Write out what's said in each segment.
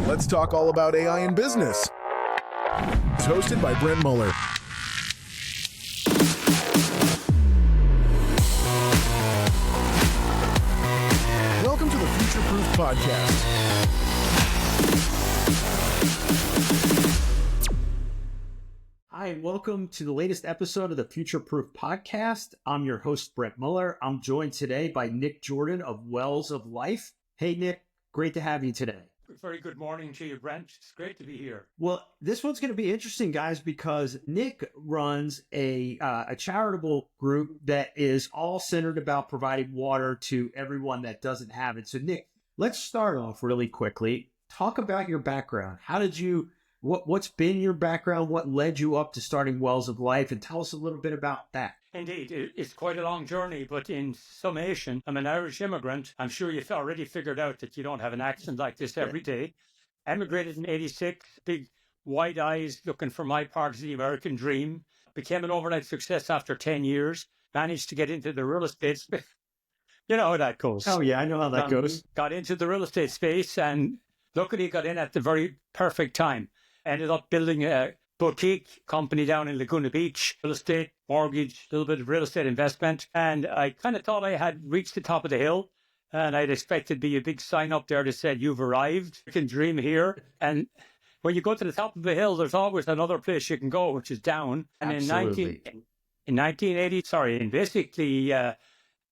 Let's talk all about AI in business. It's hosted by Brent Muller. Welcome to the Future Proof Podcast. Hi, and welcome to the latest episode of the Future Proof Podcast. I'm your host, Brent Muller. I'm joined today by Nick Jordan of Wells of Life. Hey, Nick, great to have you today. Very good morning to you, Brent. It's great to be here. Well, this one's going to be interesting, guys, because Nick runs a charitable group that is all centered about providing water to everyone that doesn't have it. So, Nick, let's start off really quickly. Talk about your background. How did you... What's been your background? What led you up to starting Wells of Life? And tell us a little bit about that. Indeed, it's quite a long journey, but in summation, I'm an Irish immigrant. I'm sure you've already figured out that you don't have an accent like this every day. Emigrated in 86, big wide eyes looking for my part of the American dream. Became an overnight success after 10 years. Managed to get into the real estate space. You know how that goes. Oh, yeah, I know how that goes. Got into the real estate space and luckily got in at the very perfect time. Ended up building a boutique company down in Laguna Beach, real estate, mortgage, a little bit of real estate investment. And I kind of thought I had reached the top of the hill. And I'd expected to be a big sign up there that said, "You've arrived, you can dream here." And when you go to the top of the hill, there's always another place you can go, which is down. And Absolutely. in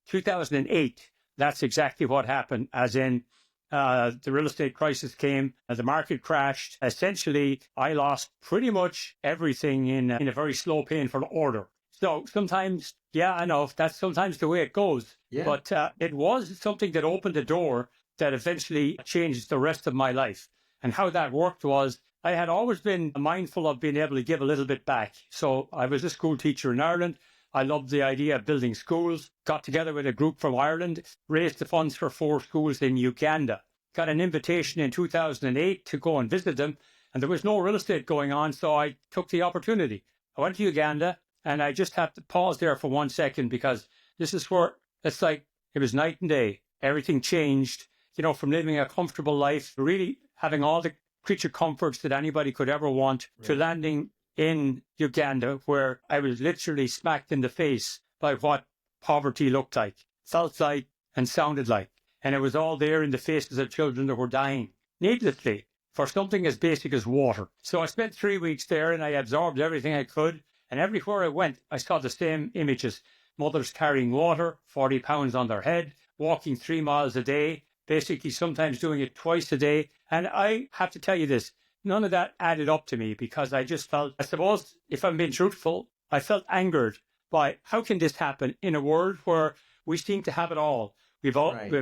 2008, that's exactly what happened, as in, the real estate crisis came, the market crashed. Essentially, I lost pretty much everything in a very slow, painful order. So sometimes, yeah, I know, that's sometimes the way it goes. Yeah. But it was something that opened a door that eventually changed the rest of my life. And how that worked was, I had always been mindful of being able to give a little bit back. So I was a school teacher in Ireland. I loved the idea of building schools, got together with a group from Ireland, raised the funds for 4 schools in Uganda. Got an invitation in 2008 to go and visit them, and there was no real estate going on, so I took the opportunity. I went to Uganda, and I just have to pause there for 1 second because this is where it's like it was night and day. Everything changed, from living a comfortable life, really having all the creature comforts that anybody could ever want, to landing in Uganda, where I was literally smacked in the face by what poverty looked like, felt like, and sounded like. And it was all there in the faces of children that were dying, needlessly, for something as basic as water. So I spent 3 weeks there and I absorbed everything I could. And everywhere I went, I saw the same images. Mothers carrying water, 40 pounds on their head, walking 3 miles a day, basically sometimes doing it twice a day. And I have to tell you this, none of that added up to me because I just felt, I suppose, if I'm being truthful, I felt angered by how can this happen in a world where we seem to have it all. We've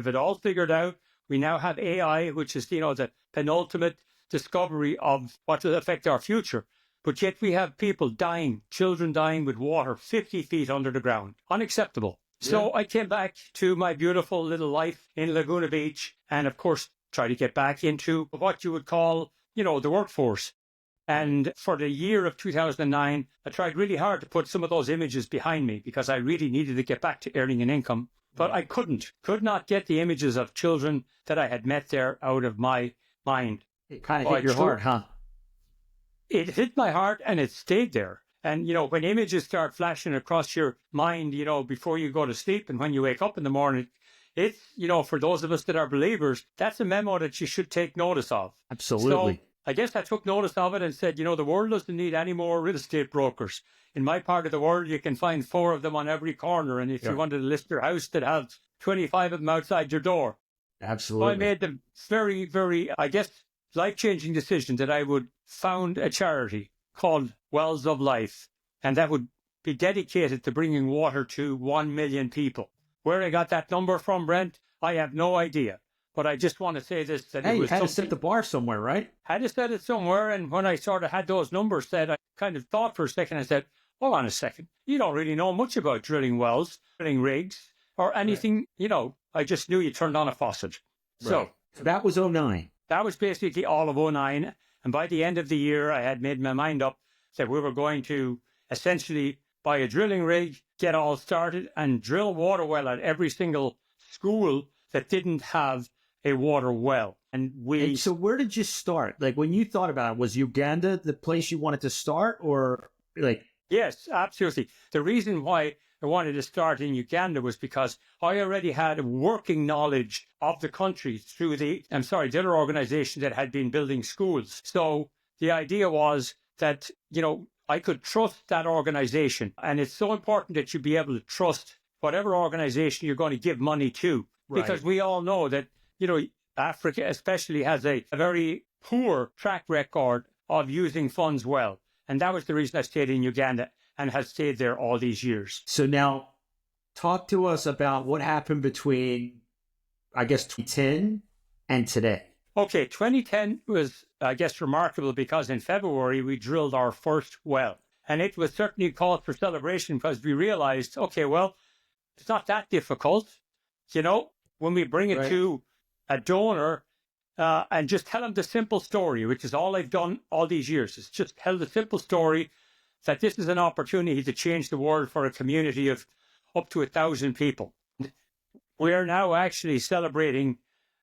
it all figured out. We now have AI, which is, the penultimate discovery of what will affect our future. But yet we have people dying, children dying with water 50 feet under the ground. Unacceptable. Yeah. So I came back to my beautiful little life in Laguna Beach and, of course, try to get back into what you would call, the workforce. And for the year of 2009, I tried really hard to put some of those images behind me because I really needed to get back to earning an income. But I could not get the images of children that I had met there out of my mind. It kind of hit your heart, huh? It hit my heart and it stayed there. And, when images start flashing across your mind, before you go to sleep and when you wake up in the morning, it's, for those of us that are believers, that's a memo that you should take notice of. Absolutely. So I guess I took notice of it and said, the world doesn't need any more real estate brokers. In my part of the world, you can find 4 of them on every corner. And if you wanted to list your house, that has 25 of them outside your door. Absolutely. So I made the very, very, life-changing decision that I would found a charity called Wells of Life. And that would be dedicated to bringing water to 1 million people. Where I got that number from, Brent, I have no idea. But I just want to say this. That hey, it was you had to set the bar somewhere, right? Had to set it somewhere. And when I sort of had those numbers set, I kind of thought for a second. I said, hold on a second. You don't really know much about drilling wells, drilling rigs, or anything. Right. I just knew you turned on a faucet. Right. So that was 2009. That was basically all of 2009. And by the end of the year, I had made my mind up that we were going to essentially buy a drilling rig, get all started, and drill water well at every single school that didn't have a water well. And And so where did you start? Like when you thought about it, was Uganda the place you wanted to start, or like? Yes, absolutely. The reason why I wanted to start in Uganda was because I already had a working knowledge of the country through the other organization that had been building schools. So the idea was that, I could trust that organization. And it's so important that you be able to trust whatever organization you're going to give money to. Because Right. we all know that, Africa especially has a very poor track record of using funds well. And that was the reason I stayed in Uganda and have stayed there all these years. So now, talk to us about what happened between, I guess, 2010 and today. Okay, 2010 was, I guess, remarkable because in February we drilled our first well. And it was certainly cause for celebration because we realized, okay, well, it's not that difficult. When we bring it Right. to a donor and just tell them the simple story, which is all I've done all these years, is just tell the simple story that this is an opportunity to change the world for a community of up to 1,000 people. We are now actually celebrating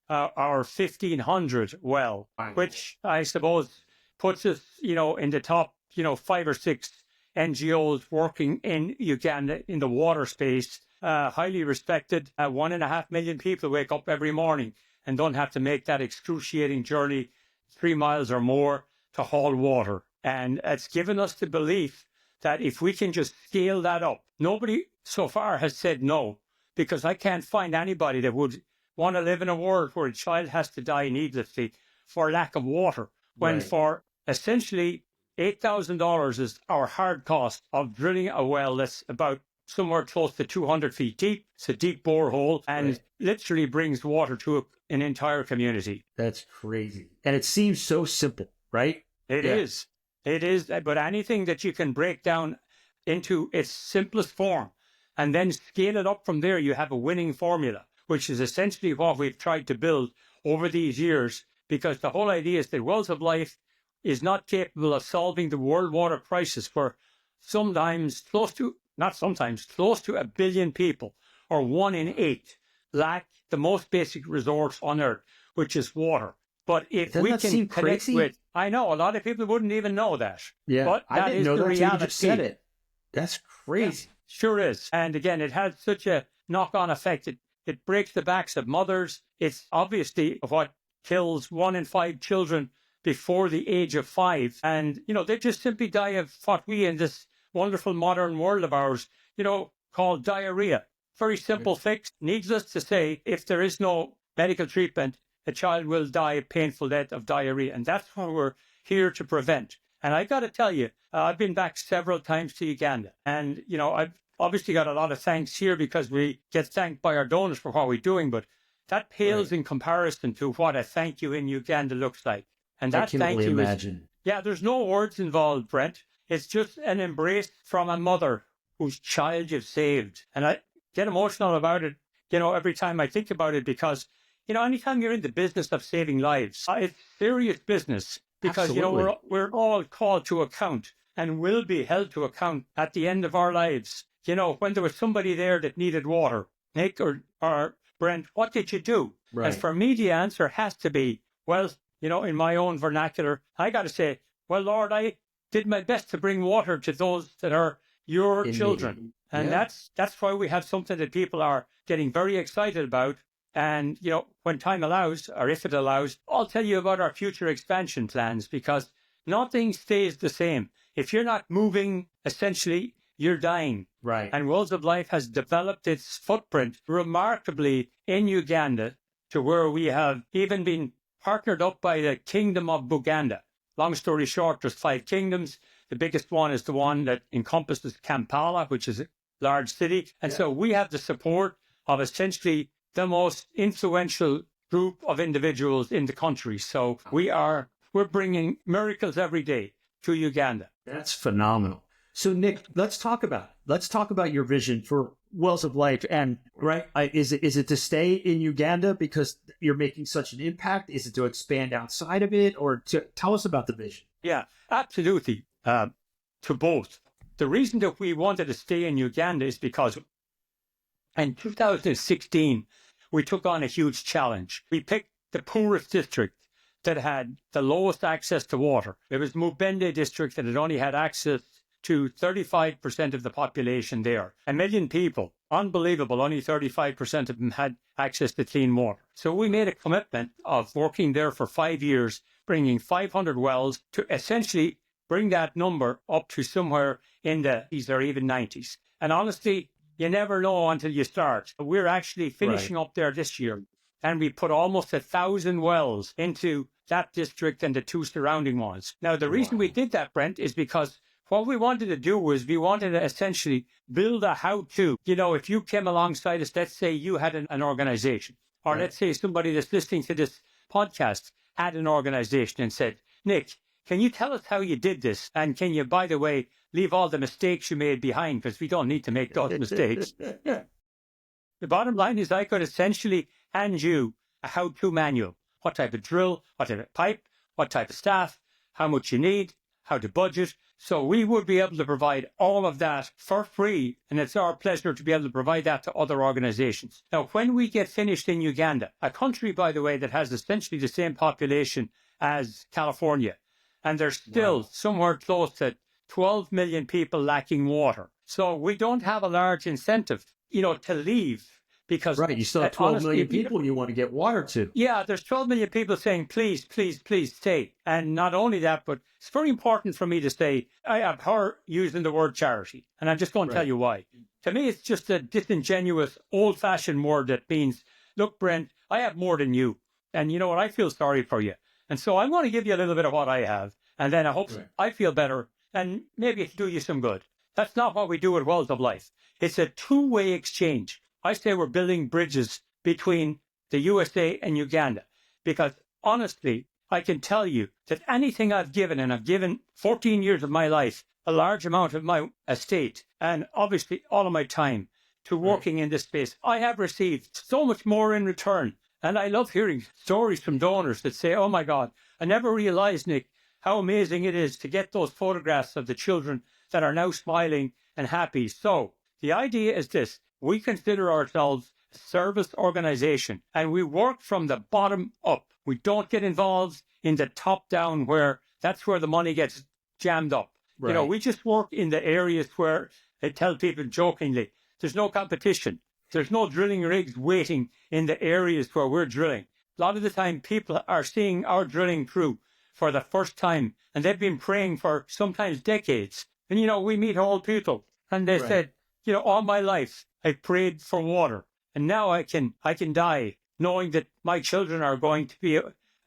our 1,500 well, Wow. which I suppose puts us, in the top, 5 or 6 NGOs working in Uganda in the water space, highly respected. 1.5 million people wake up every morning and don't have to make that excruciating journey 3 miles or more to haul water. And it's given us the belief that if we can just scale that up, nobody so far has said no, because I can't find anybody that would want to live in a world where a child has to die needlessly for lack of water, when Right. for essentially $8,000 is our hard cost of drilling a well that's about somewhere close to 200 feet deep. It's a deep borehole and Right. literally brings water to an entire community. That's crazy. And it seems so simple, right? It Yeah. is. It is. But anything that you can break down into its simplest form and then scale it up from there, you have a winning formula, which is essentially what we've tried to build over these years, because the whole idea is that Wells of Life is not capable of solving the world water crisis for close to 1 billion people, or 1 in 8, lack the most basic resource on earth, which is water. But if Doesn't we that can seem connect crazy? with, I know a lot of people wouldn't even know that. Yeah. But I that didn't is know the that until you reality. just said it. That's crazy. Sure is. And again, it has such a knock-on effect. It breaks the backs of mothers. It's obviously what kills 1 in 5 children before the age of 5. And, they just simply die of what we in this wonderful modern world of ours, call diarrhea. Very simple fix. Needless to say, if there is no medical treatment, a child will die a painful death of diarrhea. And that's what we're here to prevent. And I got to tell you, I've been back several times to Uganda. And, I've obviously got a lot of thanks here because we get thanked by our donors for what we're doing. But that pales in comparison to what a thank you in Uganda looks like. And I that can thank only you is, imagine. yeah, there's no words involved, Brent. It's just an embrace from a mother whose child you've saved. And I get emotional about it, every time I think about it, because, anytime you're in the business of saving lives, it's serious business. Because, Absolutely. we're all called to account and will be held to account at the end of our lives. When there was somebody there that needed water, Nick or Brent, what did you do? Right. And for me, the answer has to be, well, in my own vernacular, I got to say, well, Lord, I did my best to bring water to those that are your In children. need. And Yeah. that's why we have something that people are getting very excited about. And, when time allows, or if it allows, I'll tell you about our future expansion plans, because nothing stays the same. If you're not moving, essentially, you're dying. Right. And Wells of Life has developed its footprint remarkably in Uganda to where we have even been partnered up by the Kingdom of Buganda. Long story short, there's 5 kingdoms. The biggest one is the one that encompasses Kampala, which is a large city. And so we have the support of essentially the most influential group of individuals in the country. So we're bringing miracles every day to Uganda. That's phenomenal. So, Nick, let's talk about your vision for Wells of Life. And is it to stay in Uganda because you're making such an impact? Is it to expand outside of it, or to tell us about the vision? Yeah, absolutely. To both. The reason that we wanted to stay in Uganda is because in 2016, we took on a huge challenge. We picked the poorest district that had the lowest access to water. It was Mubende district that had only had access to 35% of the population there. 1 million people. Unbelievable. Only 35% of them had access to clean water. So we made a commitment of working there for 5 years, bringing 500 wells to essentially bring that number up to somewhere in the 80s or even 90s. And honestly, you never know until you start. We're actually finishing up there this year. And we put almost 1,000 wells into that district and the 2 surrounding ones. Now, the reason we did that, Brent, is because what we wanted to do was we wanted to essentially build a how-to. You know, if you came alongside us, let's say you had an organization, or let's say somebody that's listening to this podcast had an organization and said, Nick, can you tell us how you did this? And can you, by the way, leave all the mistakes you made behind, because we don't need to make those mistakes. The bottom line is I could essentially hand you a how-to manual. What type of drill, what type of pipe, what type of staff, how much you need, how to budget. So we would be able to provide all of that for free, and it's our pleasure to be able to provide that to other organizations. Now, when we get finished in Uganda, a country, by the way, that has essentially the same population as California, and there's still somewhere close to 12 million people lacking water. So we don't have a large incentive, you know, to leave. Because you still have 12 million people you want to get water to. Yeah, there's 12 million people saying, please, please, please stay. And not only that, but it's very important for me to say, I abhor using the word charity. And I'm just going to tell you why. To me, it's just a disingenuous, old-fashioned word that means, look, Brent, I have more than you. And you know what? I feel sorry for you. And so I'm going to give you a little bit of what I have. And then I hope I feel better and maybe it'll do you some good. That's not what we do at Wells of Life. It's a two-way exchange. I say we're building bridges between the USA and Uganda because, honestly, I can tell you that anything I've given, and I've given 14 years of my life, a large amount of my estate, and obviously all of my time to working in this space, I have received so much more in return. And I love hearing stories from donors that say, oh my God, I never realized, Nick, how amazing it is to get those photographs of the children that are now smiling and happy. So the idea is this. We consider ourselves a service organization and we work from the bottom up. We don't get involved in the top down where that's where the money gets jammed up. You know, we just work in the areas where I tell people jokingly, there's no competition. There's no drilling rigs waiting in the areas where we're drilling. A lot of the time people are seeing our drilling crew for the first time and they've been praying for sometimes decades. And, you know, we meet old people and they said, you know, all my life, I prayed for water, and now I can die knowing that my children are going to be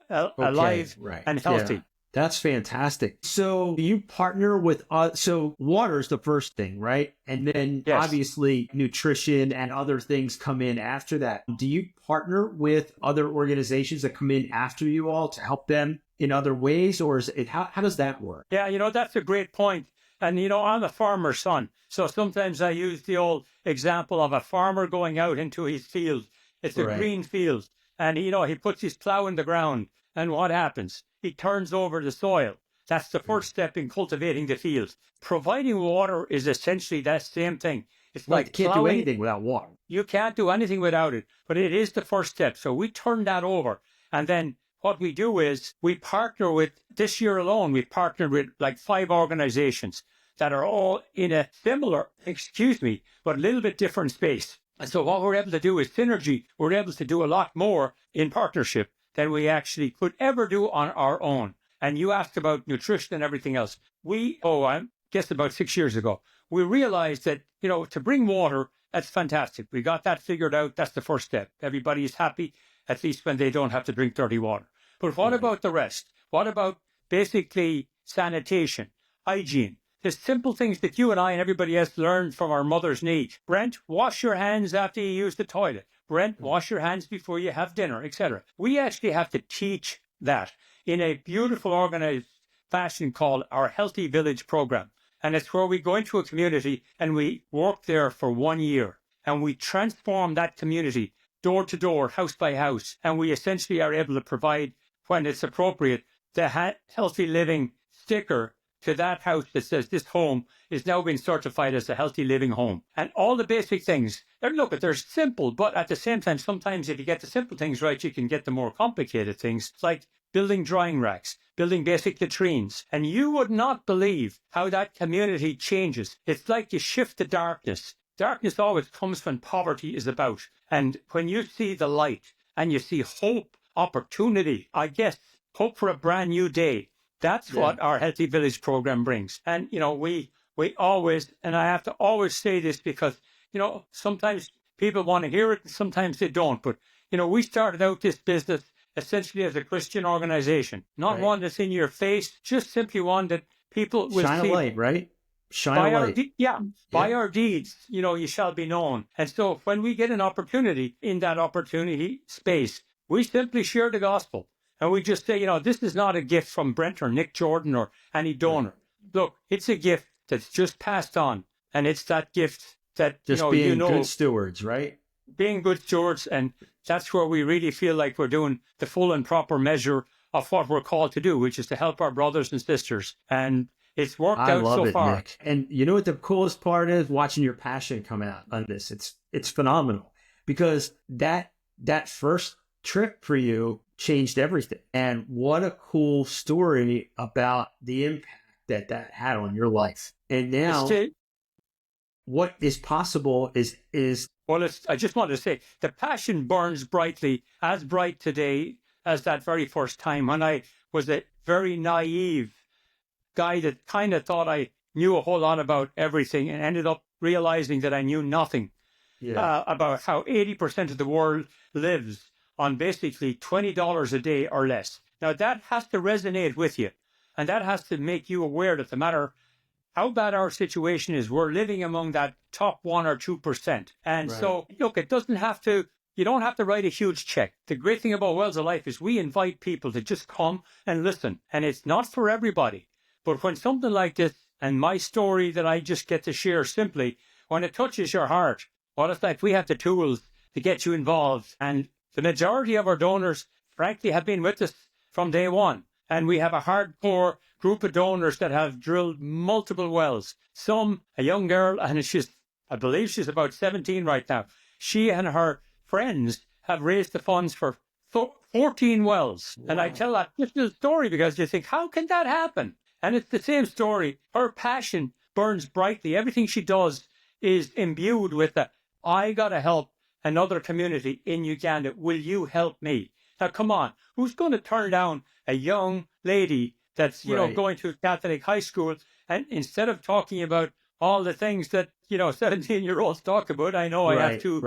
alive and healthy. Yeah. That's fantastic. So do you partner with, so water is the first thing, right? And then obviously nutrition and other things come in after that. Do you partner with other organizations that come in after you all to help them in other ways, or is it, how does that work? Yeah, you know, that's a great point. And, you know, I'm a farmer's son. So sometimes I use the old example of a farmer going out into his field. It's a green field. And, you know, he puts his plow in the ground. And what happens? He turns over the soil. That's the first step in cultivating the field. Providing water is essentially that same thing. It's like you can't do anything without water. You can't do anything without it. But it is the first step. So we turn that over. And then what we do is we partner with, this year alone, we partnered with like 5 organizations that are all in a similar, but a little bit different space. And so what we're able to do is synergy. We're able to do a lot more in partnership than we actually could ever do on our own. And you asked about nutrition and everything else. I guess about 6 years ago, we realized that, you know, to bring water, that's fantastic. We got that figured out. That's the first step. Everybody is happy, at least when they don't have to drink dirty water. But what about the rest? What about basically sanitation, hygiene? The simple things that you and I and everybody else learned from our mother's knee. Brent, wash your hands after you use the toilet. Brent, wash your hands before you have dinner, etc. We actually have to teach that in a beautiful organized fashion called our Healthy Village program. And it's where we go into a community and we work there for 1 year. And we transform that community door to door, house by house. And we essentially are able to provide, when it's appropriate, the healthy living sticker to that house that says this home is now being certified as a healthy living home. And all the basic things, look, they're simple, but at the same time, sometimes if you get the simple things right, you can get the more complicated things, like building drying racks, building basic latrines. And you would not believe how that community changes. It's like you shift the darkness. Darkness always comes when poverty is about. And when you see the light and you see hope, opportunity, I guess, hope for a brand new day, that's what our Healthy Village program brings. And, we always, and I have to always say this because, sometimes people want to hear it and sometimes they don't. But, we started out this business essentially as a Christian organization, not one that's in your face, just simply one that people will shine see. a light, right? Shine a light. By our deeds, you shall be known. And so when we get an opportunity in that opportunity space, we simply share the gospel. And we just say, this is not a gift from Brent or Nick Jordan or any donor. Look, it's a gift that's just passed on. And it's that gift that, just being good stewards, right? Being good stewards. And that's where we really feel like we're doing the full and proper measure of what we're called to do, which is to help our brothers and sisters. And it's worked out so far. Nick. And you know what the coolest part is? Watching your passion come out on this. It's phenomenal because that first trip for you changed everything. And what a cool story about the impact that had on your life. And now what is possible is well, I just wanted to say the passion burns brightly, as bright today as that very first time when I was a very naive guy that kind of thought I knew a whole lot about everything and ended up realizing that I knew nothing about how 80% of the world lives on basically $20 a day or less. Now, that has to resonate with you, and that has to make you aware that no matter how bad our situation is, we're living among that top 1 or 2%. And so, look, you don't have to write a huge check. The great thing about Wells of Life is we invite people to just come and listen. And it's not for everybody. But when something like this, and my story that I just get to share simply, when it touches your heart, well, it's like we have the tools to get you involved. And the majority of our donors, frankly, have been with us from day one. And we have a hardcore group of donors that have drilled multiple wells. Some, a young girl, and I believe she's about 17 right now. She and her friends have raised the funds for 14 wells. Wow. And I tell that just a story because you think, how can that happen? And it's the same story. Her passion burns brightly. Everything she does is imbued with I got to help another community in Uganda. Will you help me? Now, come on. Who's going to turn down a young lady that's, going to Catholic high school, and instead of talking about all the things that, 17-year-olds talk about, I know I have two,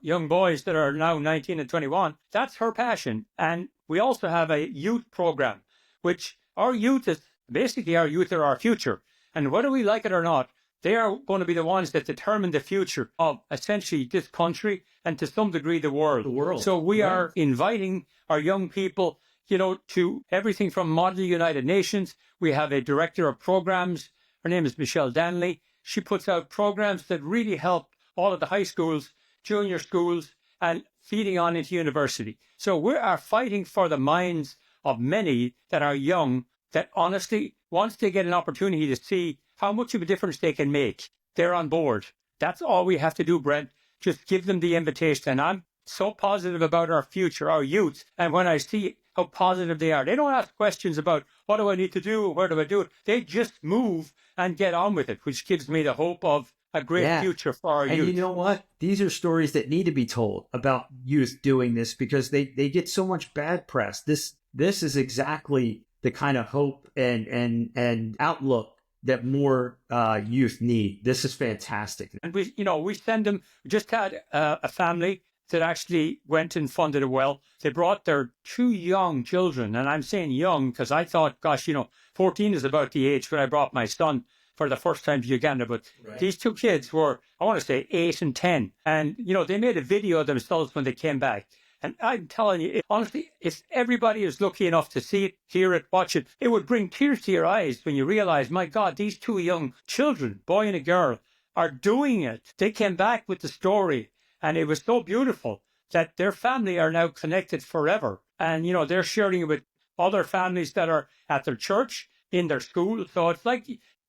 young boys that are now 19 and 21. That's her passion. And we also have a youth program, which our youth are our future. And whether we like it or not, they are going to be the ones that determine the future of essentially this country and to some degree the world. So we are inviting our young people, to everything from Model United Nations. We have a director of programs. Her name is Michelle Danley. She puts out programs that really help all of the high schools, junior schools, and feeding on into university. So we are fighting for the minds of many that are young, that honestly, once they get an opportunity to see how much of a difference they can make, they're on board. That's all we have to do, Brent. Just give them the invitation. And I'm so positive about our future, our youth. And when I see how positive they are, they don't ask questions about what do I need to do, where do I do it. They just move and get on with it, which gives me the hope of a great future for our youth. And you know what? These are stories that need to be told about youth doing this because they get so much bad press. This is exactly the kind of hope and outlook that more youth need. This is fantastic. And we send them. We just had a family that actually went and funded a well. They brought their 2 young children, and I'm saying young because I thought, 14 is about the age when I brought my son for the first time to Uganda. But these 2 kids were, I want to say, 8 and 10. And, they made a video of themselves when they came back. And I'm telling you, honestly, if everybody is lucky enough to see it, hear it, watch it, it would bring tears to your eyes when you realize, my God, these 2 young children, boy and a girl, are doing it. They came back with the story, and it was so beautiful that their family are now connected forever. And, they're sharing it with other families that are at their church, in their school. So it's like,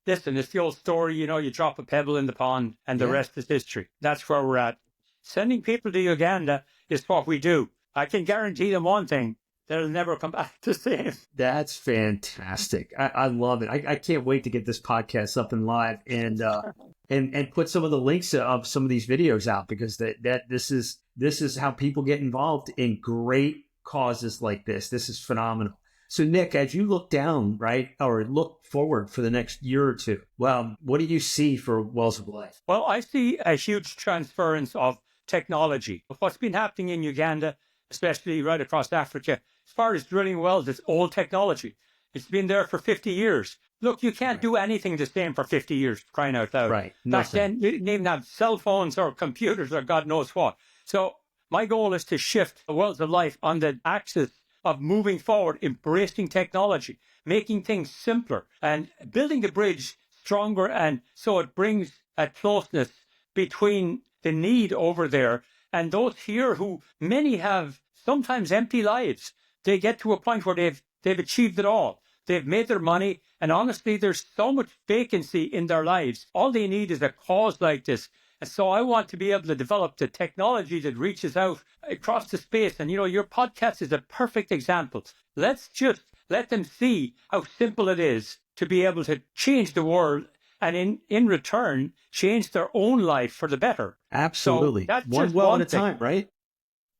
listen, it's the old story, you drop a pebble in the pond and the rest is history. That's where we're at. Sending people to Uganda is what we do. I can guarantee them one thing. They'll never come back the same. That's fantastic. I love it. I can't wait to get this podcast up and live and put some of the links of some of these videos out, because this is how people get involved in great causes like this. This is phenomenal. So Nick, as you look down, right, or look forward for the next year or two, well, what do you see for Wells of Life? Well, I see a huge transference of technology. What's been happening in Uganda, especially right across Africa, as far as drilling wells, it's old technology. It's been there for 50 years. Look, you can't do anything the same for 50 years, crying out loud. Right. Back then, you didn't even have cell phones or computers or God knows what. So my goal is to shift the Wells of Life on the axis of moving forward, embracing technology, making things simpler, and building the bridge stronger, and so it brings a closeness between the need over there and those here who many have sometimes empty lives. They get to a point where they've achieved it all. They've made their money, and honestly, there's so much vacancy in their lives. All they need is a cause like this. And so I want to be able to develop the technology that reaches out across the space. And, your podcast is a perfect example. Let's just let them see how simple it is to be able to change the world, and in return, change their own life for the better. Absolutely. So that's one well at a time, right?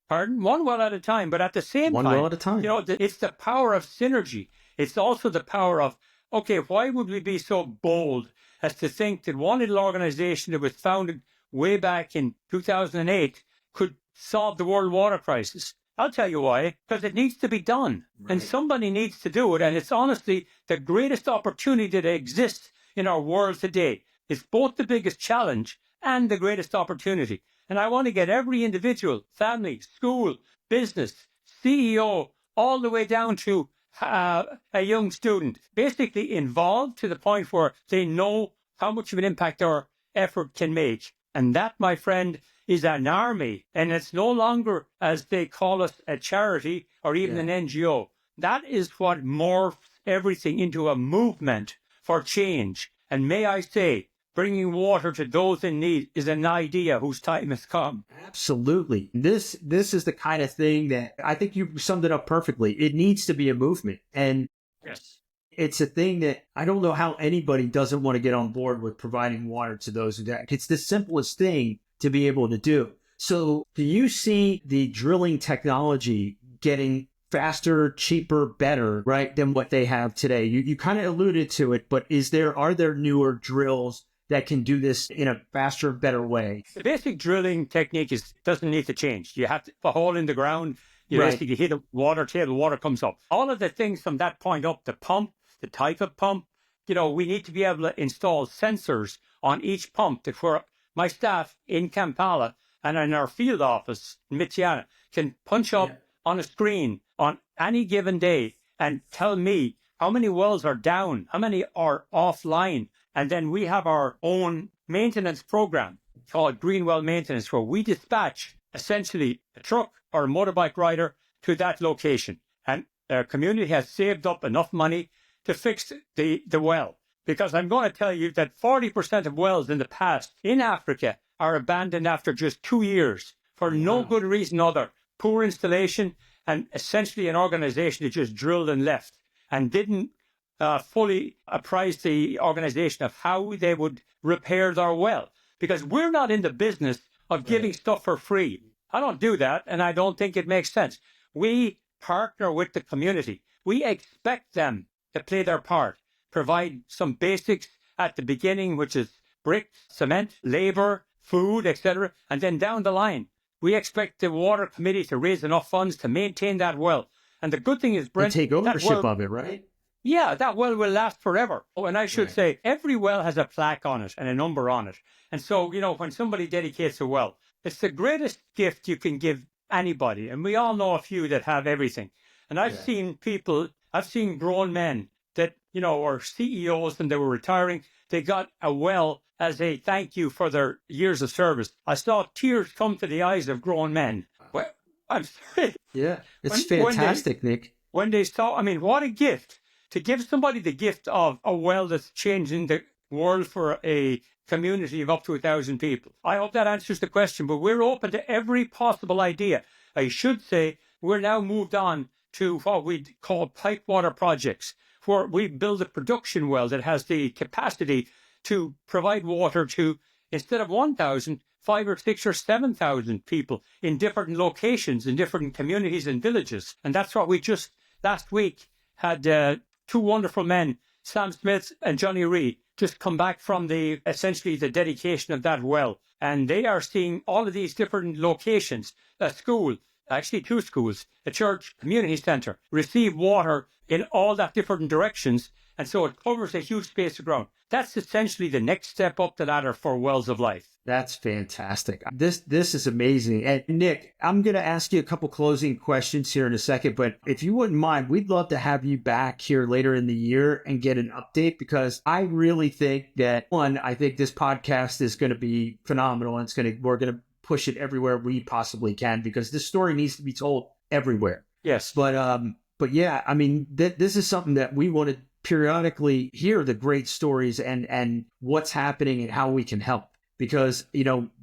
Pardon? One well at a time, but at the same time, one well at a time. It's the power of synergy. It's also the power of, okay, why would we be so bold as to think that one little organization that was founded way back in 2008 could solve the world water crisis? I'll tell you why. Because it needs to be done. Right. And somebody needs to do it. And it's honestly the greatest opportunity that exists in our world today. It's both the biggest challenge and the greatest opportunity. And I want to get every individual, family, school, business, CEO, all the way down to a young student, basically involved to the point where they know how much of an impact our effort can make. And that, my friend, is an army. And it's no longer, as they call us, a charity or even an NGO. That is what morphs everything into a movement for change. And may I say, bringing water to those in need is an idea whose time has come. Absolutely. This is the kind of thing that I think you summed it up perfectly. It needs to be a movement. And yes, it's a thing that I don't know how anybody doesn't want to get on board with providing water to those who die. It's the simplest thing to be able to do. So do you see the drilling technology getting faster, cheaper, better, right, than what they have today? You kind of alluded to it, but are there newer drills that can do this in a faster, better way? The basic drilling technique doesn't need to change. You have to put a hole in the ground. You basically hit a water table, water comes up. All of the things from that point up, the pump, the type of pump, we need to be able to install sensors on each pump that where my staff in Kampala and in our field office in Mityana can punch up on a screen on any given day and tell me how many wells are down, how many are offline. And then we have our own maintenance program called Green Well Maintenance, where we dispatch essentially a truck or a motorbike rider to that location. And our community has saved up enough money to fix the well. Because I'm going to tell you that 40% of wells in the past in Africa are abandoned after just 2 years for no good reason other. Poor installation and essentially an organization that just drilled and left and didn't fully apprise the organization of how they would repair their well. Because we're not in the business of giving stuff for free. I don't do that, and I don't think it makes sense. We partner with the community. We expect them to play their part, provide some basics at the beginning, which is bricks, cement, labor, food, etc. And then down the line, we expect the water committee to raise enough funds to maintain that well. And the good thing is, Brent, take ownership of it, right? Yeah, that well will last forever. Oh, and I should say, every well has a plaque on it and a number on it. And so, when somebody dedicates a well, it's the greatest gift you can give anybody. And we all know a few that have everything. And I've seen grown men that, are CEOs and they were retiring. They got a well as a thank you for their years of service. I saw tears come to the eyes of grown men. Well, I'm sorry. Yeah, it's fantastic, Nick. When they saw, what a gift to give somebody the gift of a well that's changing the world for a community of up to 1,000 people. I hope that answers the question, but we're open to every possible idea. I should say we're now moved on to what we call pipe water projects, where we build a production well that has the capacity to provide water to, instead of 1,000, 5 or 6 or 7,000 people in different locations, in different communities and villages. And that's what we just last week had two wonderful men, Sam Smith and Johnny Ree, just come back from essentially the dedication of that well. And they are seeing all of these different locations, a school, actually 2 schools, a church, community centre, receive water in all that different directions. And so it covers a huge space of ground. That's essentially the next step up the ladder for Wells of Life. That's fantastic. This is amazing. And Nick, I'm going to ask you a couple closing questions here in a second, but if you wouldn't mind, we'd love to have you back here later in the year and get an update, because I really think that, one, I think this podcast is going to be phenomenal, and we're going to push it everywhere we possibly can, because this story needs to be told everywhere. Yes. But yeah, I mean, this is something that we want to periodically hear, the great stories and what's happening and how we can help. Because,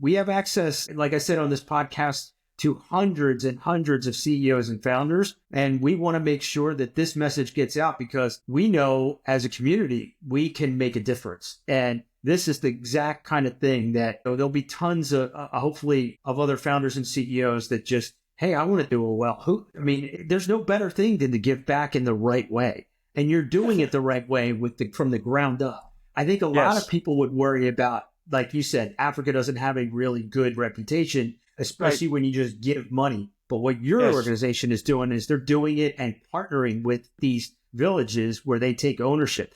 we have access, like I said on this podcast, to hundreds and hundreds of CEOs and founders. And we want to make sure that this message gets out, because we know as a community, we can make a difference. And this is the exact kind of thing that there'll be tons of, hopefully, of other founders and CEOs that just, hey, I want to do it well. There's no better thing than to give back in the right way. And you're doing it the right way from the ground up. I think a lot of people would worry about, like you said, Africa doesn't have a really good reputation, especially when you just give money. But what your organization is doing is they're doing it and partnering with these villages where they take ownership.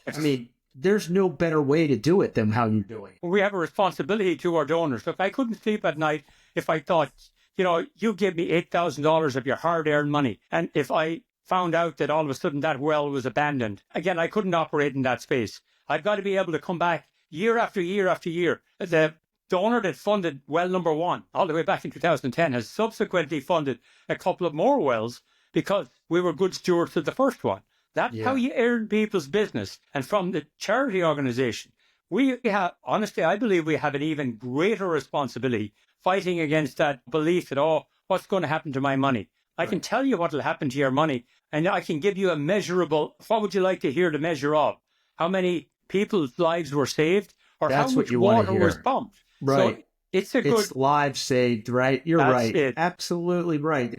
There's no better way to do it than how you're doing it. We have a responsibility to our donors. Look, I couldn't sleep at night if I thought, you give me $8,000 of your hard-earned money, and if I found out that all of a sudden that well was abandoned, again, I couldn't operate in that space. I've got to be able to come back year after year after year. The donor that funded well number 1 all the way back in 2010 has subsequently funded a couple of more wells because we were good stewards of the first one. That's how you earn people's business. And from the charity organization, we have, honestly, I believe we have an even greater responsibility fighting against that belief that, what's going to happen to my money? I can tell you what will happen to your money, and I can give you a measurable, what would you like to hear the measure of? How many people's lives were saved, or that's how much water was pumped? Right. So it's lives saved, right? You're that's right. It. Absolutely right.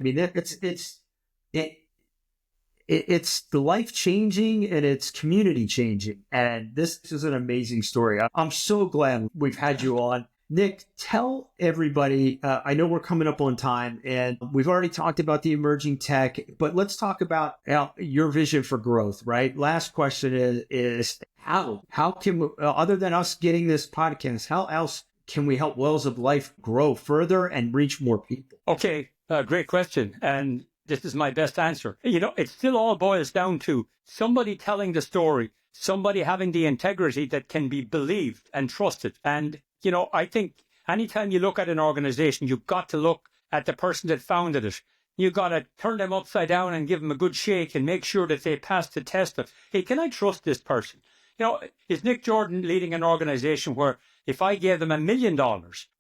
It's the life changing and it's community changing. And this is an amazing story. I'm so glad we've had you on. Nick, tell everybody, I know we're coming up on time and we've already talked about the emerging tech, but let's talk about your vision for growth, right? Last question is how can, other than us getting this podcast, how else can we help Wells of Life grow further and reach more people? Okay, great question. And this is my best answer. It still all boils down to somebody telling the story, somebody having the integrity that can be believed and trusted. And I think anytime you look at an organization, you've got to look at the person that founded it. You've got to turn them upside down and give them a good shake and make sure that they pass the test of, hey, can I trust this person? Is Nick Jordan leading an organization where if I gave them $1 million,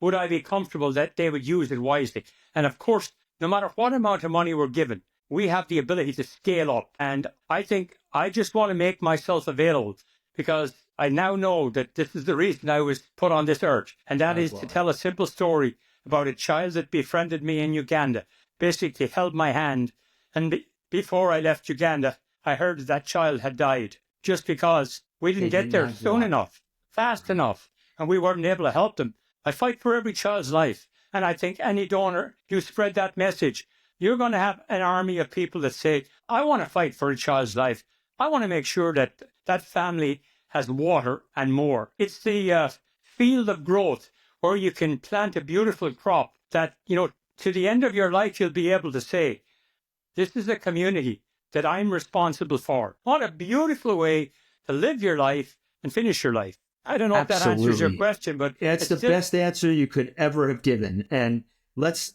would I be comfortable that they would use it wisely? And of course, no matter what amount of money we're given, we have the ability to scale up. And I think I just want to make myself available because I now know that this is the reason I was put on this earth. And that is to tell a simple story about a child that befriended me in Uganda, basically held my hand. And before I left Uganda, I heard that child had died just because we didn't get there soon enough, fast enough, and we weren't able to help them. I fight for every child's life. And I think any donor, you spread that message, you're going to have an army of people that say, I want to fight for a child's life. I want to make sure that that family has water and more. It's the field of growth where you can plant a beautiful crop that, to the end of your life, you'll be able to say, this is a community that I'm responsible for. What a beautiful way to live your life and finish your life. I don't know if that answers your question, but it's the best answer you could ever have given. And Let's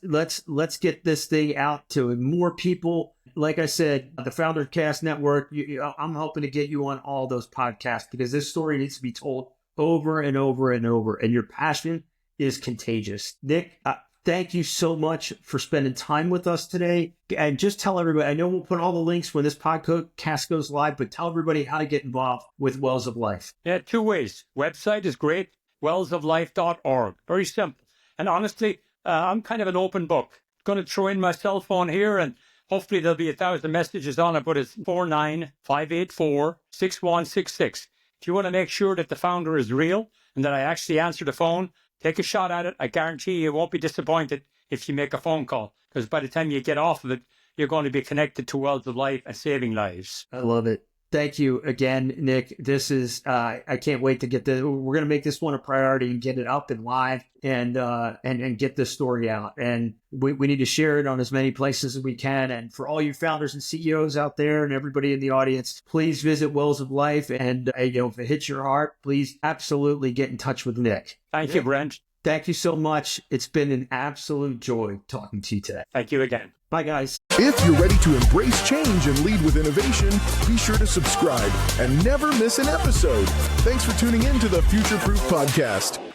get this thing out to more people. Like I said, the Founders Cast Network, I'm hoping to get you on all those podcasts because this story needs to be told over and over and over. And your passion is contagious. Nick, thank you so much for spending time with us today. And just tell everybody, I know we'll put all the links when this podcast goes live, but tell everybody how to get involved with Wells of Life. Yeah, 2 ways. Website is great, wellsoflife.org. Very simple. And honestly, I'm kind of an open book. Going to throw in my cell phone here and hopefully there'll be 1,000 messages on it, but it's 49584-6166. If you want to make sure that the founder is real and that I actually answer the phone, take a shot at it. I guarantee you won't be disappointed if you make a phone call, because by the time you get off of it, you're going to be connected to Wells of Life and saving lives. I love it. Thank you again, Nick. This is, I can't wait to get we're going to make this one a priority and get it up and live and get this story out. And we need to share it on as many places as we can. And for all you founders and CEOs out there and everybody in the audience, please visit Wells of Life. And, if it hits your heart, please absolutely get in touch with Nick. Thank you, Brent. Thank you so much. It's been an absolute joy talking to you today. Thank you again. Bye, guys. If you're ready to embrace change and lead with innovation, be sure to subscribe and never miss an episode. Thanks for tuning in to the Future Proof Podcast.